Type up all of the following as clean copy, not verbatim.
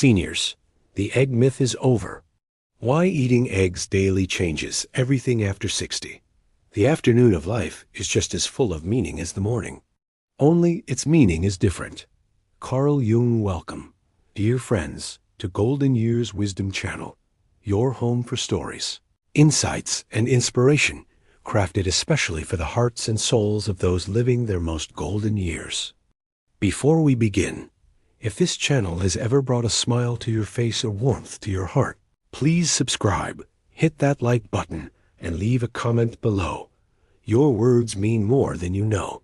Seniors, the egg myth is over. Why eating eggs daily changes everything after 60. The afternoon of life is just as full of meaning as the morning. Only its meaning is different. Carl Jung, welcome, dear friends, to Golden Years Wisdom Channel, your home for stories, insights, and inspiration, crafted especially for the hearts and souls of those living their most golden years. Before we begin, if this channel has ever brought a smile to your face or warmth to your heart, please subscribe, hit that like button, and leave a comment below. Your words mean more than you know.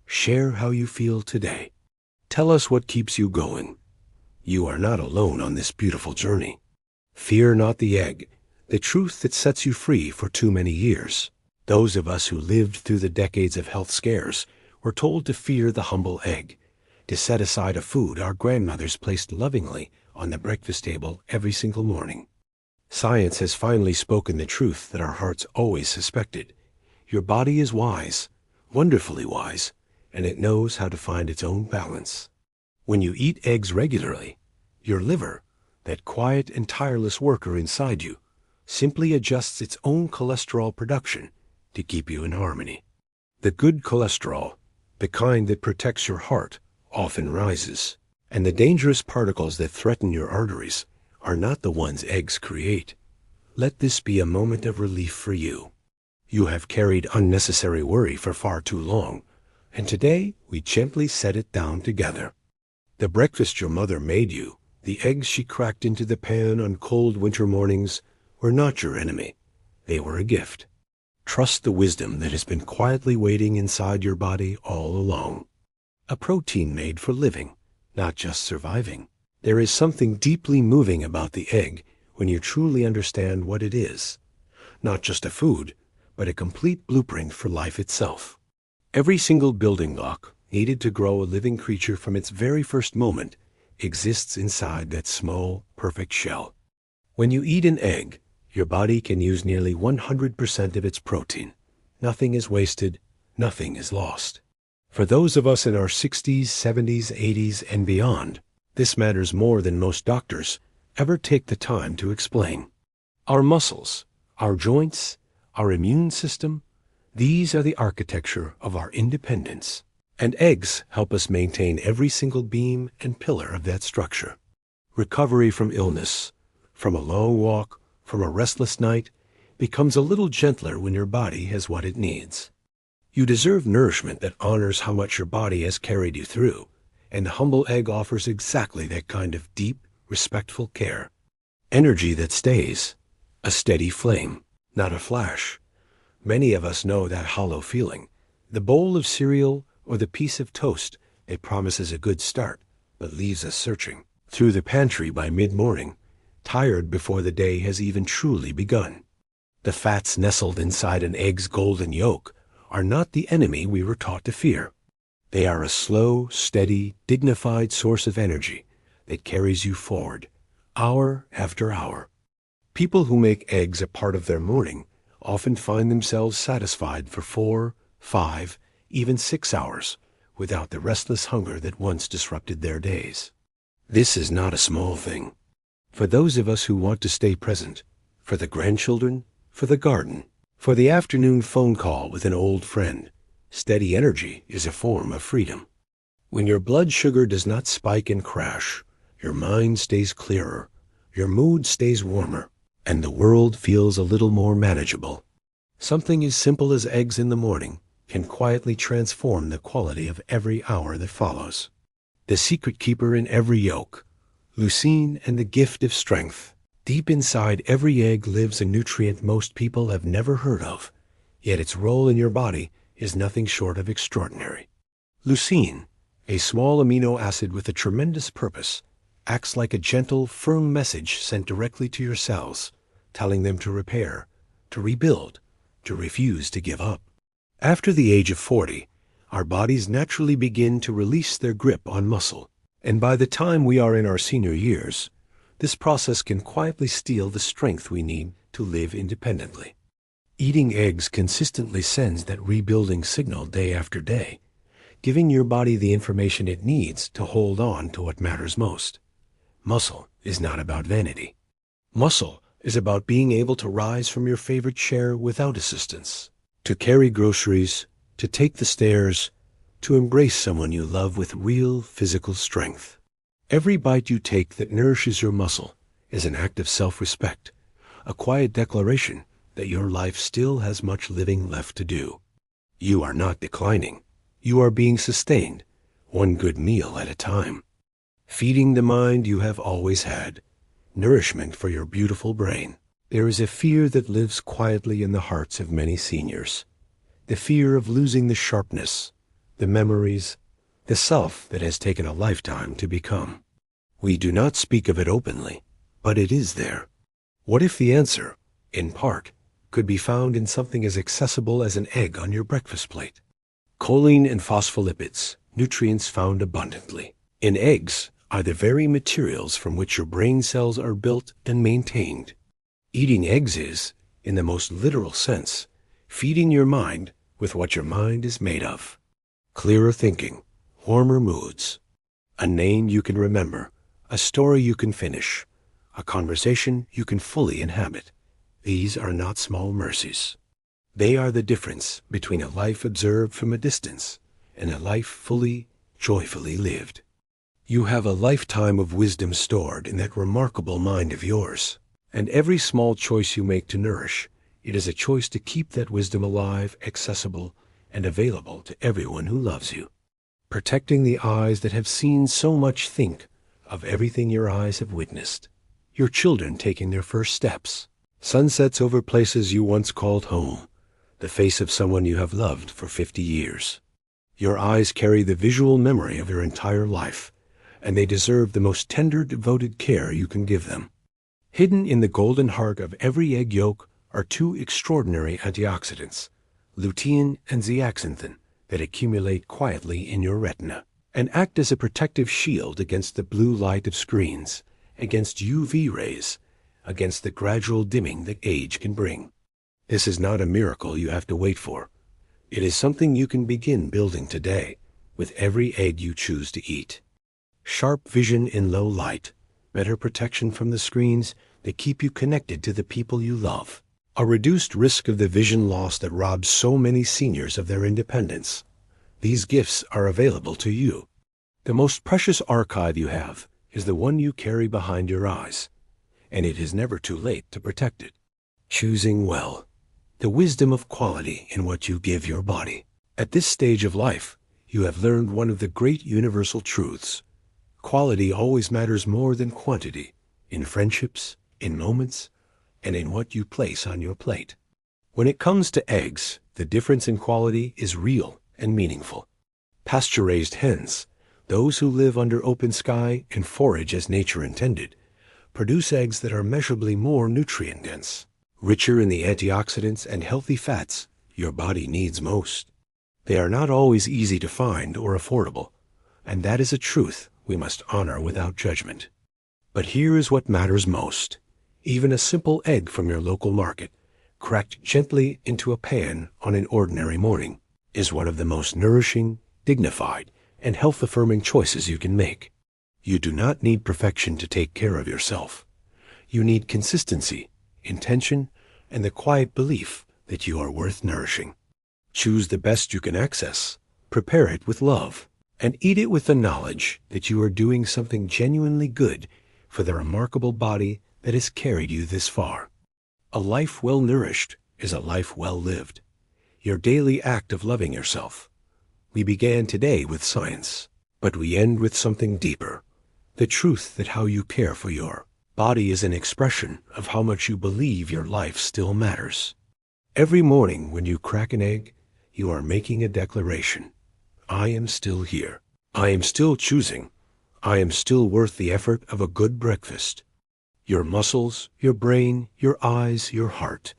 Share how you feel today. Tell us what keeps you going. You are not alone on this beautiful journey. Fear not the egg, the truth that sets you free for too many years. Those of us who lived through the decades of health scares were told to fear the humble egg, to set aside a food our grandmothers placed lovingly on the breakfast table every single morning. Science has finally spoken the truth that our hearts always suspected. Your body is wise, wonderfully wise, and it knows how to find its own balance. When you eat eggs regularly, your liver, that quiet and tireless worker inside you, simply adjusts its own cholesterol production to keep you in harmony. The good cholesterol, the kind that protects your heart, often rises, and the dangerous particles that threaten your arteries are not the ones eggs create. Let this be a moment of relief for you. You have carried unnecessary worry for far too long, and today we gently set it down together. The breakfast your mother made you, the eggs she cracked into the pan on cold winter mornings, were not your enemy. They were a gift. Trust the wisdom that has been quietly waiting inside your body all along. A protein made for living, not just surviving. There is something deeply moving about the egg when you truly understand what it is. Not just a food, but a complete blueprint for life itself. Every single building block needed to grow a living creature from its very first moment exists inside that small, perfect shell. When you eat an egg, your body can use nearly 100% of its protein. Nothing is wasted, nothing is lost. For those of us in our 60s, 70s, 80s, and beyond, this matters more than most doctors ever take the time to explain. Our muscles, our joints, our immune system, these are the architecture of our independence, and eggs help us maintain every single beam and pillar of that structure. Recovery from illness, from a long walk, from a restless night, becomes a little gentler when your body has what it needs. You deserve nourishment that honors how much your body has carried you through, and the humble egg offers exactly that kind of deep, respectful care. Energy that stays, a steady flame, not a flash. Many of us know that hollow feeling, the bowl of cereal or the piece of toast that promises a good start, but leaves us searching through the pantry by mid-morning, tired before the day has even truly begun. The fats nestled inside an egg's golden yolk are not the enemy we were taught to fear. They are a slow, steady, dignified source of energy that carries you forward, hour after hour. People who make eggs a part of their morning often find themselves satisfied for 4, 5, even 6 hours without the restless hunger that once disrupted their days. This is not a small thing. For those of us who want to stay present, for the grandchildren, for the garden, for the afternoon phone call with an old friend, steady energy is a form of freedom. When your blood sugar does not spike and crash, your mind stays clearer, your mood stays warmer, and the world feels a little more manageable. Something as simple as eggs in the morning can quietly transform the quality of every hour that follows. The secret keeper in every yolk, leucine and the gift of strength. Deep inside every egg lives a nutrient most people have never heard of, yet its role in your body is nothing short of extraordinary. Leucine, a small amino acid with a tremendous purpose, acts like a gentle, firm message sent directly to your cells, telling them to repair, to rebuild, to refuse to give up. After the age of 40, our bodies naturally begin to release their grip on muscle, and by the time we are in our senior years, this process can quietly steal the strength we need to live independently. Eating eggs consistently sends that rebuilding signal day after day, giving your body the information it needs to hold on to what matters most: muscle, is not about vanity. Muscle is about being able to rise from your favorite chair without assistance, to carry groceries, to take the stairs, to embrace someone you love with real physical strength. Every bite you take that nourishes your muscle is an act of self-respect, a quiet declaration that your life still has much living left to do. You are not declining. You are being sustained, one good meal at a time. Feeding the mind you have always had, nourishment for your beautiful brain. There is a fear that lives quietly in the hearts of many seniors. The fear of losing the sharpness, the memories, the self that has taken a lifetime to become. We do not speak of it openly, but it is there. What if the answer, in part, could be found in something as accessible as an egg on your breakfast plate? Choline and phospholipids, nutrients found abundantly in eggs, are the very materials from which your brain cells are built and maintained. Eating eggs is, in the most literal sense, feeding your mind with what your mind is made of. Clearer thinking, warmer moods, a name you can remember, a story you can finish, a conversation you can fully inhabit. These are not small mercies. They are the difference between a life observed from a distance and a life fully, joyfully lived. You have a lifetime of wisdom stored in that remarkable mind of yours, and every small choice you make to nourish, it is a choice to keep that wisdom alive, accessible, and available to everyone who loves you. Protecting the eyes that have seen so much, think of everything your eyes have witnessed. Your children taking their first steps, sunsets over places you once called home, the face of someone you have loved for 50 years. Your eyes carry the visual memory of your entire life, and they deserve the most tender, devoted care you can give them. Hidden in the golden heart of every egg yolk are two extraordinary antioxidants, lutein and zeaxanthin, that accumulate quietly in your retina and act as a protective shield against the blue light of screens, against UV rays, against the gradual dimming that age can bring. This is not a miracle you have to wait for. It is something you can begin building today with every egg you choose to eat. Sharp vision in low light, better protection from the screens that keep you connected to the people you love, a reduced risk of the vision loss that robs so many seniors of their independence. These gifts are available to you. The most precious archive you have is the one you carry behind your eyes, and it is never too late to protect it. Choosing well, the wisdom of quality in what you give your body. At this stage of life, you have learned one of the great universal truths. Quality always matters more than quantity, in friendships, in moments, and in what you place on your plate. When it comes to eggs, the difference in quality is real and meaningful. Pasture-raised hens, those who live under open sky and forage as nature intended, produce eggs that are measurably more nutrient-dense, richer in the antioxidants and healthy fats your body needs most. They are not always easy to find or affordable, and that is a truth we must honor without judgment. But here is what matters most. Even a simple egg from your local market, cracked gently into a pan on an ordinary morning, is one of the most nourishing, dignified, and health-affirming choices you can make. You do not need perfection to take care of yourself. You need consistency, intention, and the quiet belief that you are worth nourishing. Choose the best you can access, prepare it with love, and eat it with the knowledge that you are doing something genuinely good for the remarkable body that has carried you this far. A life well nourished is a life well lived. Your daily act of loving yourself. We began today with science, but we end with something deeper. The truth that how you care for your body is an expression of how much you believe your life still matters. Every morning when you crack an egg, you are making a declaration. I am still here. I am still choosing. I am still worth the effort of a good breakfast. Your muscles, your brain, your eyes, your heart,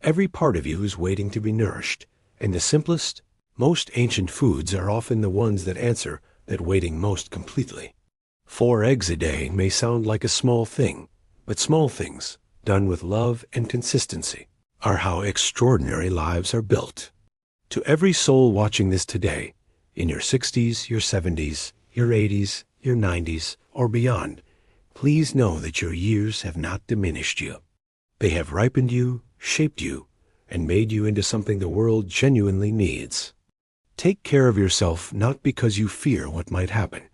every part of you is waiting to be nourished, and the simplest, most ancient foods are often the ones that answer that waiting most completely. 4 eggs a day may sound like a small thing, but small things, done with love and consistency, are how extraordinary lives are built. To every soul watching this today, in your 60s, your 70s, your 80s, your 90s, or beyond, Please know that your years have not diminished you. They have ripened you, shaped you, and made you into something the world genuinely needs. Take care of yourself not because you fear what might happen,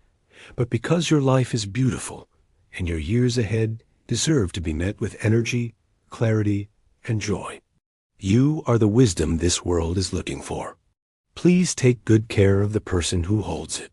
but because your life is beautiful and your years ahead deserve to be met with energy, clarity, and joy. You are the wisdom this world is looking for. Please take good care of the person who holds it.